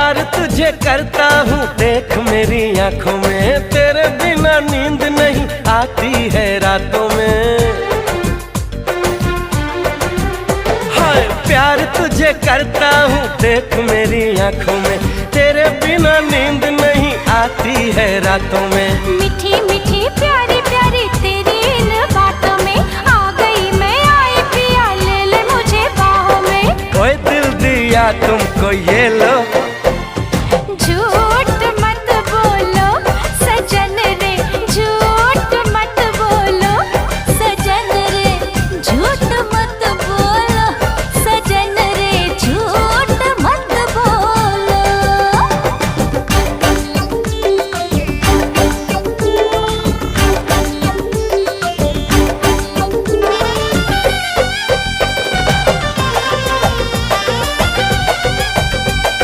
प्यार तुझे करता हूँ देख मेरी आंखों में, तेरे बिना नींद नहीं आती है रातों में। हाय प्यार तुझे करता हूँ देख मेरी आंखों में, तेरे बिना नींद नहीं आती है रातों में। मीठी मीठी प्यारी प्यारी तेरी इन बातों में आ गई मैं, आई पिया ले ले मुझे बाहों में। ओए दिल दिया तुमको ये लो